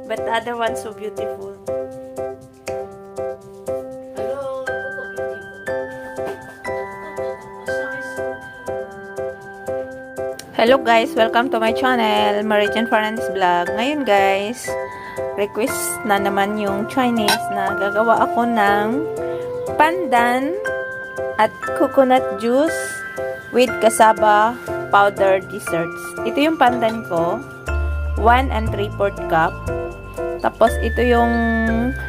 But the other one so beautiful. Hello, Hello guys, welcome to my channel, Marijan Fernandez Vlog. Ngayon guys, request na naman yung Chinese na gagawa ako ng pandan at coconut juice with cassava powder desserts. Ito yung pandan ko, 1 and 3/4 cup. Tapos ito yung,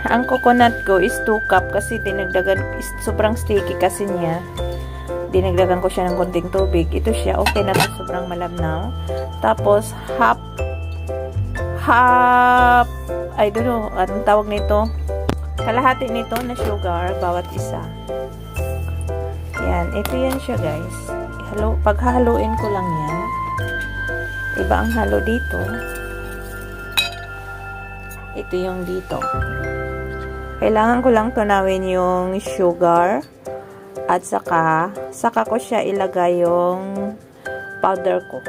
ang coconut ko is 2 cup kasi dinagdagan, sobrang sticky kasi niya. Dinagdagan ko siya ng konting tubig. Ito siya, okay na to, sobrang malabnaw. Tapos, half, I don't know, anong tawag nito? Kalahati nito na sugar, bawat isa. Yan, ito yan siya guys. Paghahaluin ko lang yan. Iba ang halo dito. Ito yung dito. Kailangan ko lang tunawin yung sugar. At saka ko siya ilagay yung powder ko.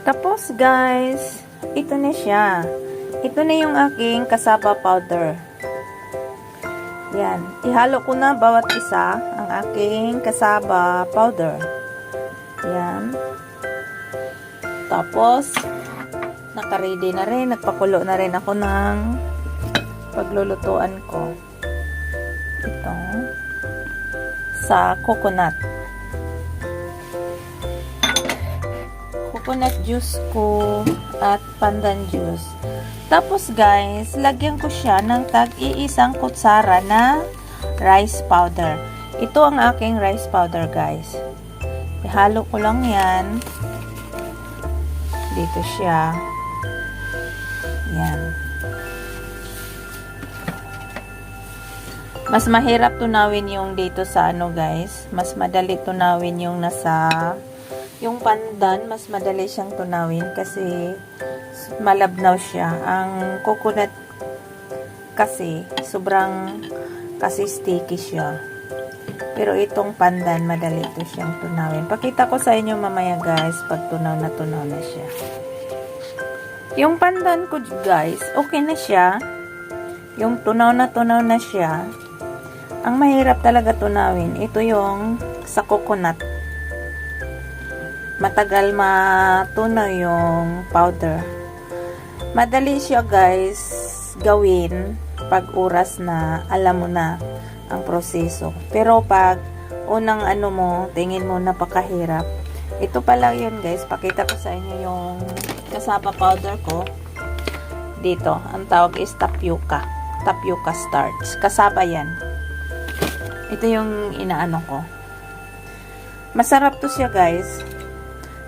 Tapos guys, ito na siya. Ito na yung aking cassava powder. Yan. Ihalo ko na bawat isa ang aking cassava powder. Yan. Tapos, naka-ready na rin. Nagpakulo na rin ako ng paglulutuan ko. Ito sa coconut juice ko at pandan juice. Tapos guys, lagyan ko siya ng tag-iisang kutsara na rice powder. Ito ang aking rice powder guys. Ihalo ko lang yan dito siya. Yan. Mas mahirap tunawin yung dito sa ano guys. Mas madali tunawin yung nasa yung pandan. Mas madali siyang tunawin kasi malabnaw siya. Ang coconut kasi sobrang kasi sticky siya. Pero itong pandan madali ito siyang tunawin. Pakita ko sa inyo mamaya guys pag tunaw na siya. Yung pandan ko guys, okay na siya. Yung tunaw na siya. Ang mahirap talaga tunawin, ito yung sa coconut. Matagal matunaw yung powder. Madali siya guys gawin pag oras na alam mo na ang proseso. Pero pag unang ano mo, tingin mo napakahirap. Ito pala yun guys, pakita ko sa inyo yung cassava powder ko. Dito, ang tawag is tapioca. Tapioca starch. Cassava yan. Ito yung inaano ko. Masarap to siya guys.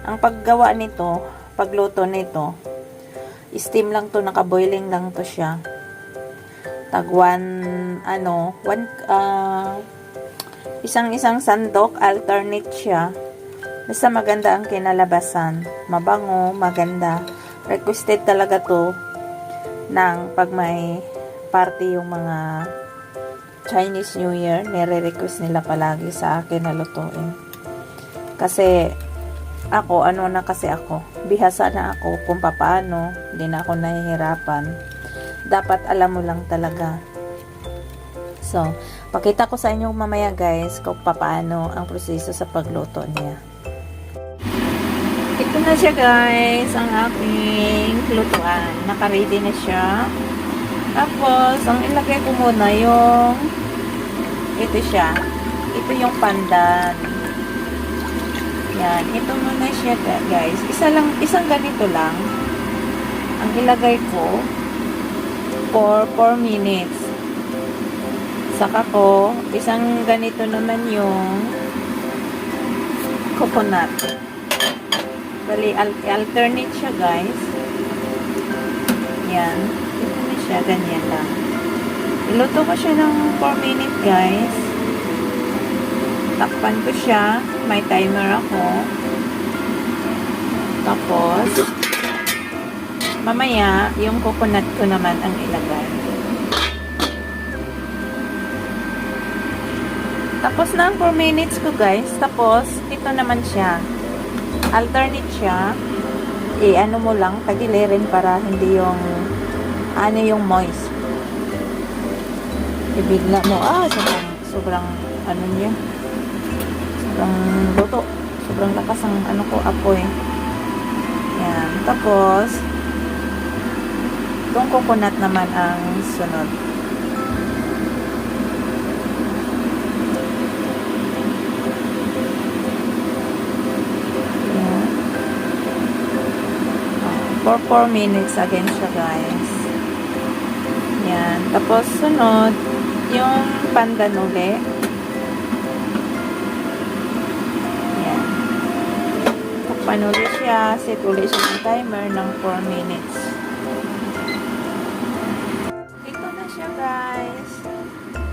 Ang paggawa nito, pagluto nito, steam lang to, naka-boiling lang to siya. Tag isang sandok, alternate siya. Basta maganda ang kinalabasan. Mabango, maganda. Requested talaga to ng pag may party yung mga Chinese New Year, nire-request nila palagi sa akin na lutuin. Kasi, ako, bihasa na ako kung paano, hindi na ako nahihirapan. Dapat alam mo lang talaga. So, pakita ko sa inyo mamaya guys kung paano ang proseso sa pagluto niya. Ito na siya guys, ang aking lutuan. Naka-ready na siya. Tapos, ang ilagay ko muna yung ito siya. Ito yung pandan. Yan. Ito muna siya guys. Isang ganito lang. Ang ilagay ko for 4 minutes. Saka ko, isang ganito naman yung coconut. Bali, alternate siya guys. Yan. Ito na siya. Ganyan lang. Iluto ko siya ng 4 minutes guys. Takpan ko siya. May timer ako. Tapos, mamaya, yung coconut ko naman ang ilagay. Tapos na ang 4 minutes ko guys. Tapos, ito naman siya. Alternate siya. ano mo lang, tagilirin para hindi yung, yung moist. Ibigla mo, sobrang, ano niya, sobrang luto. Sobrang lakas ang, apoy. Yan. Tapos, itong coconut naman ang sunod. For 4 minutes again siya, guys. Yan. Tapos, sunod, yung pandan uli. Yan. Takpan uli siya. Set uli siya ng timer ng 4 minutes. Ito na siya, guys.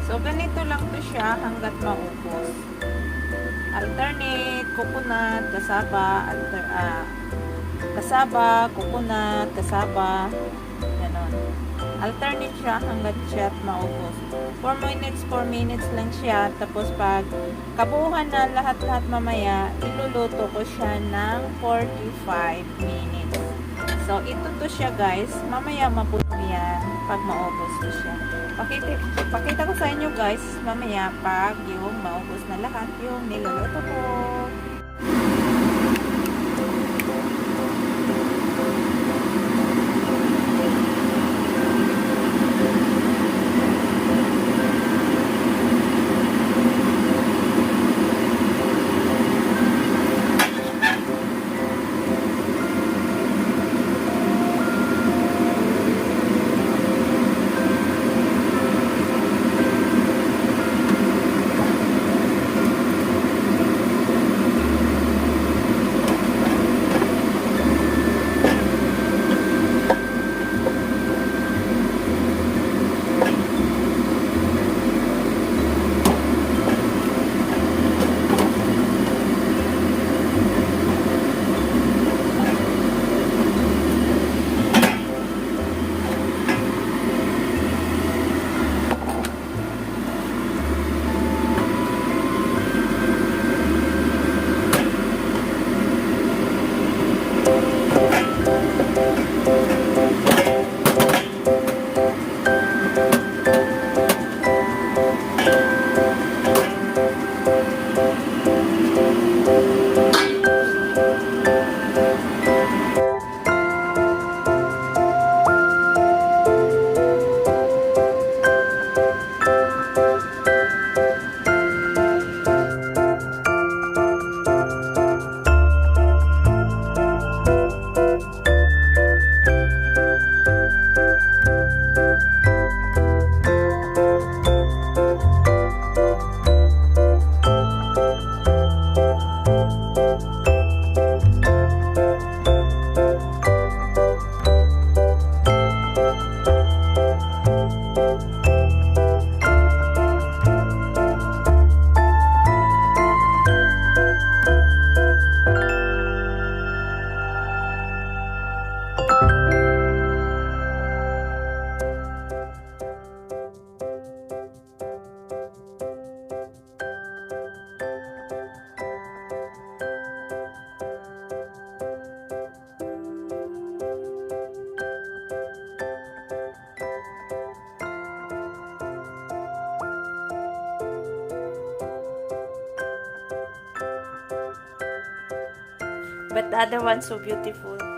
So, ganito lang to siya hanggat maubos. Alternate, coconut, kasaba, coconut, kasaba, ganon. Alternate siya hanggat siya maubos. 4 minutes lang siya. Tapos pag kabuuhan na lahat-lahat mamaya, iluluto ko siya ng 45 minutes. So, ito to siya, guys. Mamaya mapuno yan pag maubos ko siya. Pakita ko sa inyo, guys, mamaya pag yung maubos na lahat yung niluluto ko. But the other one so beautiful.